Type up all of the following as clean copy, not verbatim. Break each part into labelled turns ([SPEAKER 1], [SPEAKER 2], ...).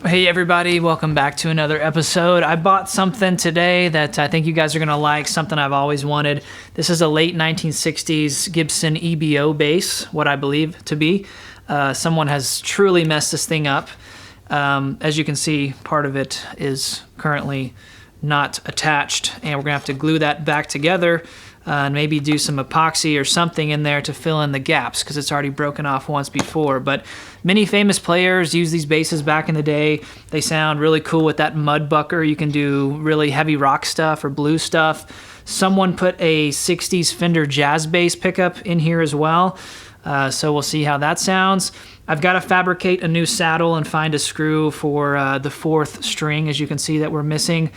[SPEAKER 1] Hey everybody, welcome back to another episode. I bought something today that I think you guys are going to like, something I've always wanted. This is a late 1960s Gibson EBO bass, what I believe to be. Someone has truly messed this thing up. As you can see, part of it is currently not attached, and we're going to have to glue that back together and maybe do some epoxy or something in there to fill in the gaps because it's already broken off once before. But many famous players use these basses back in the day. They sound really cool with that mud bucker. You can do really heavy rock stuff or blues stuff. Someone put a 60s Fender jazz bass pickup in here as well. So we'll see how that sounds. I've got to fabricate a new saddle and find a screw for the fourth string, as you can see that we're missing.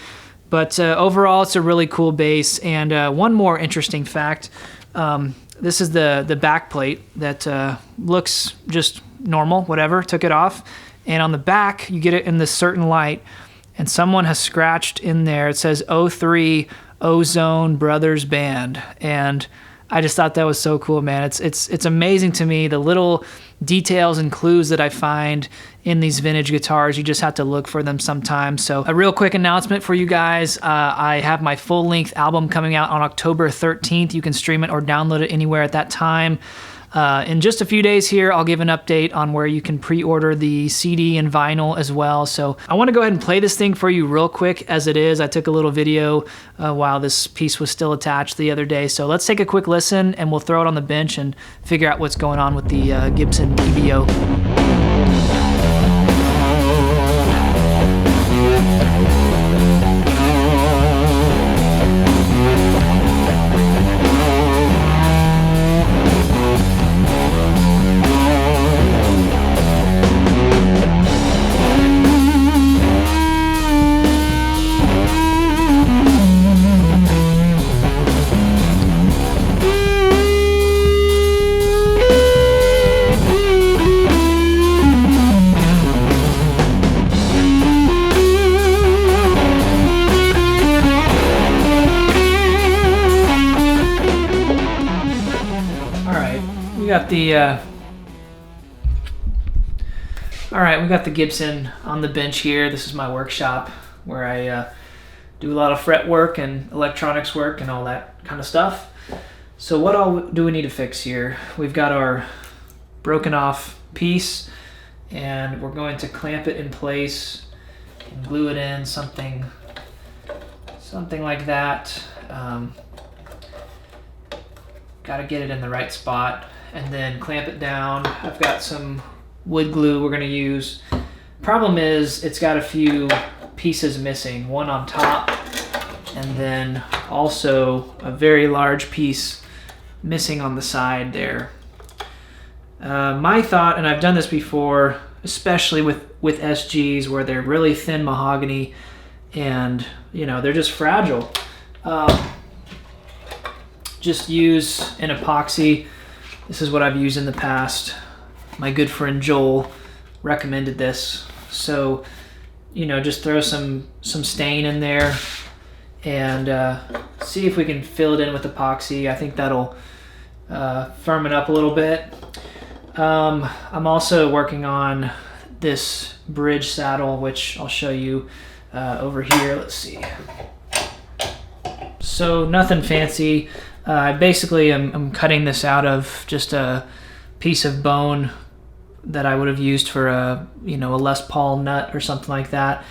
[SPEAKER 1] But overall, it's a really cool bass. And one more interesting fact, this is the back plate that looks just normal, whatever, took it off. And on the back, you get it in this certain light, and someone has scratched in there, it says 03 Ozone Brothers Band. And I just thought that was so cool, man. It's amazing to me, the little details and clues that I find in these vintage guitars. You just have to look for them sometimes. So a real quick announcement for you guys. I have my full-length album coming out on October 13th. You can stream it or download it anywhere at that time. In just a few days here, I'll give an update on where you can pre-order the CD and vinyl as well. So I want to go ahead and play this thing for you real quick as it is. I took a little video while this piece was still attached the other day. So let's take a quick listen and we'll throw it on the bench and figure out what's going on with the Gibson EBO. We got the Gibson on the bench here. This is my workshop where I do a lot of fret work and electronics work and all that kind of stuff. So what all do we need to fix here? We've got our broken off piece, and we're going to clamp it in place and glue it in, something like that. Got to get it in the right spot and then clamp it down. I've got some wood glue we're going to use. Problem is, it's got a few pieces missing, one on top and then also a very large piece missing on the side there. My thought, and I've done this before, especially with SGs where they're really thin mahogany and they're just fragile. Just use an epoxy. This is what I've used in the past. My good friend Joel recommended this. So, just throw some stain in there and see if we can fill it in with epoxy. I think that'll firm it up a little bit. I'm also working on this bridge saddle, which I'll show you over here. Let's see. So nothing fancy. Basically, I'm cutting this out of just a piece of bone that I would have used for a Les Paul nut or something like that,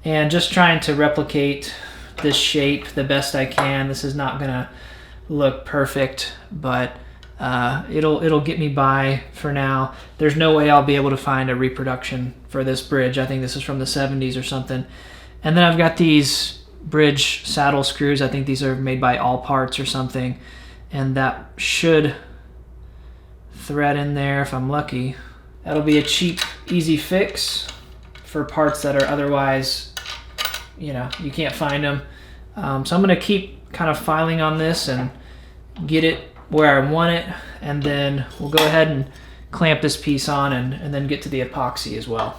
[SPEAKER 1] and just trying to replicate this shape the best I can. This is not gonna look perfect, but it'll get me by for now. There's no way I'll be able to find a reproduction for this bridge. I think this is from the 70s or something. And then I've got these bridge saddle screws. I think these are made by All Parts or something, and that should thread in there if I'm lucky. That'll be a cheap, easy fix for parts that are otherwise, you can't find them. So I'm gonna keep kind of filing on this and get it where I want it, and then we'll go ahead and clamp this piece on and then get to the epoxy as well.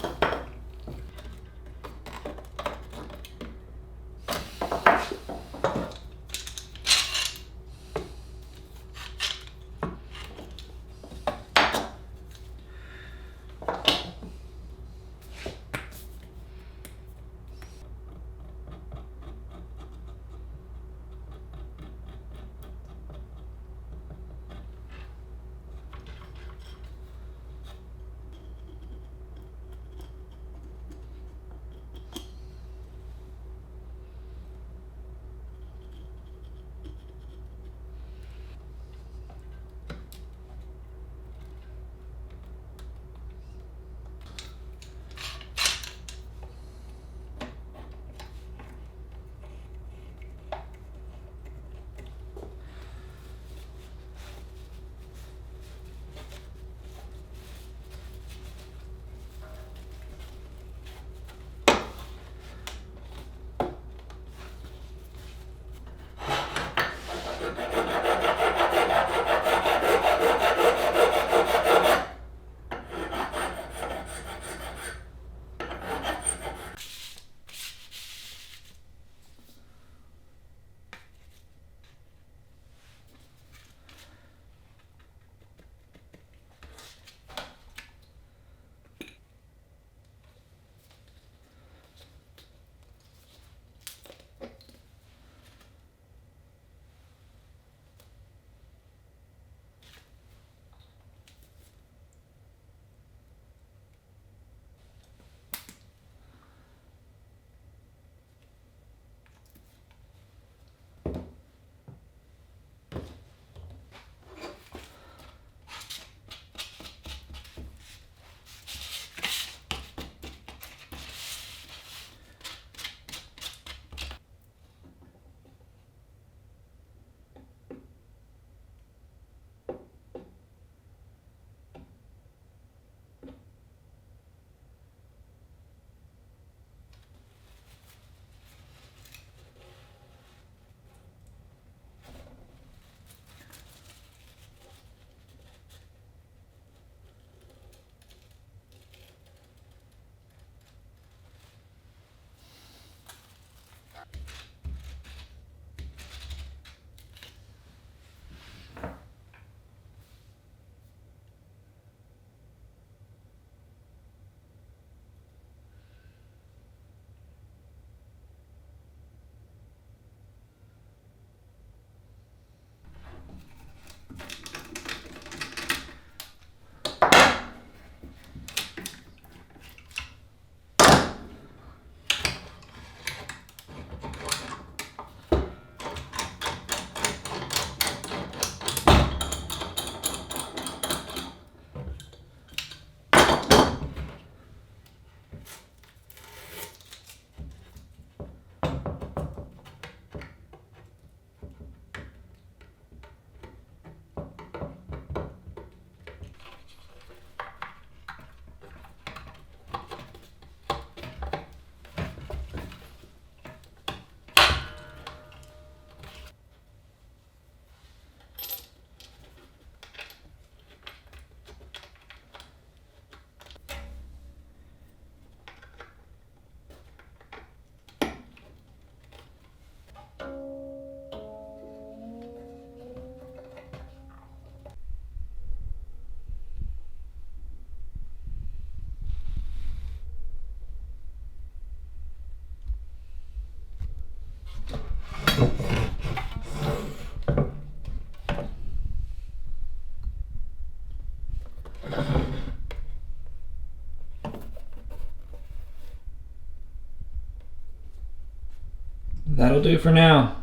[SPEAKER 2] that'll do for now.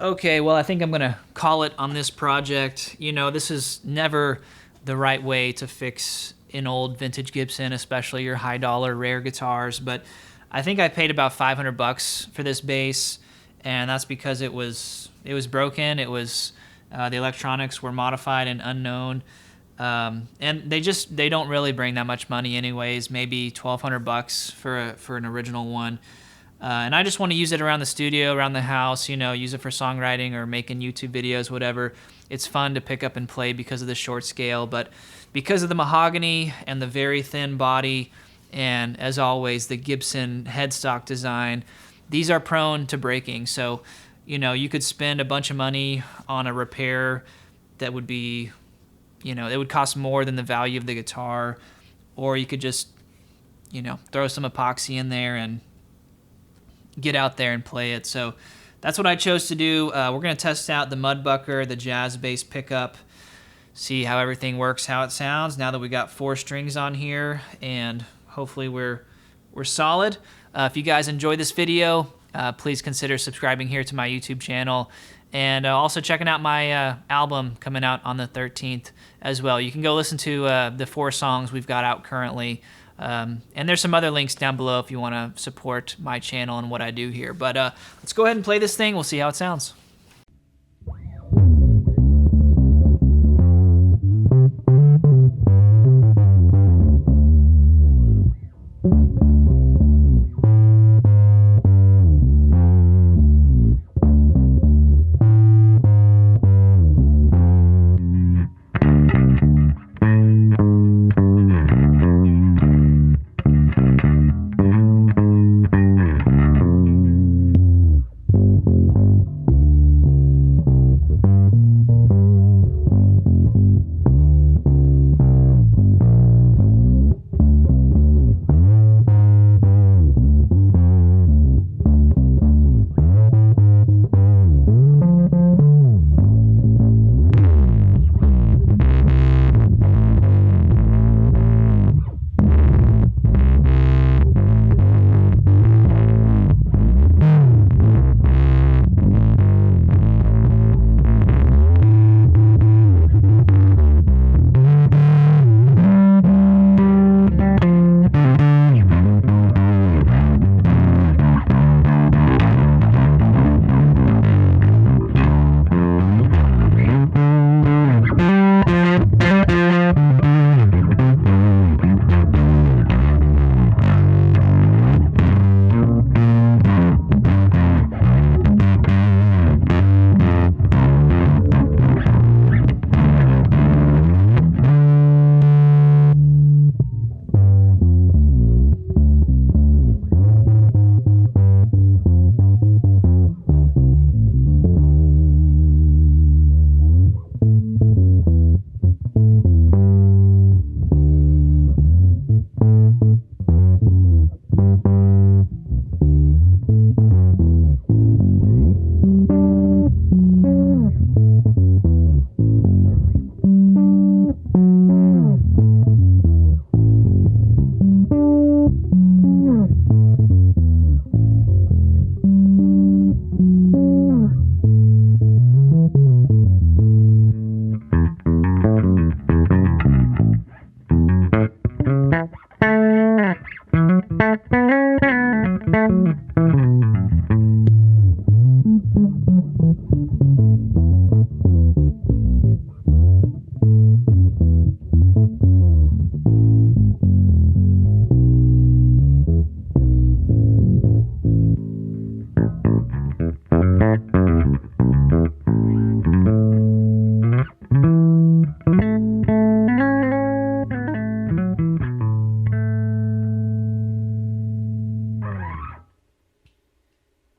[SPEAKER 1] Okay, well, I think I'm gonna call it on this project. You know, this is never the right way to fix an old vintage Gibson, especially your high dollar rare guitars, but I think I paid about $500 for this bass, and that's because it was broken. It was the electronics were modified and unknown, and they don't really bring that much money anyways. Maybe $1,200 for an original one. And I just want to use it around the studio, around the house, you know, use it for songwriting or making YouTube videos, whatever. It's fun to pick up and play because of the short scale, but because of the mahogany and the very thin body, and as always, the Gibson headstock design, these are prone to breaking. So, you know, you could spend a bunch of money on a repair that would be, you know, it would cost more than the value of the guitar, or you could just, you know, throw some epoxy in there and get out there and play it. So that's what I chose to do. We're going to test out the Mudbucker, the jazz bass pickup, see how everything works, how it sounds now that we got 4 strings on here, and hopefully we're solid. If you guys enjoyed this video, please consider subscribing here to my YouTube channel, and also checking out my album coming out on the 13th as well. You can go listen to the 4 songs we've got out currently. And there's some other links down below if you want to support my channel and what I do here. But let's go ahead and play this thing. We'll see how it sounds.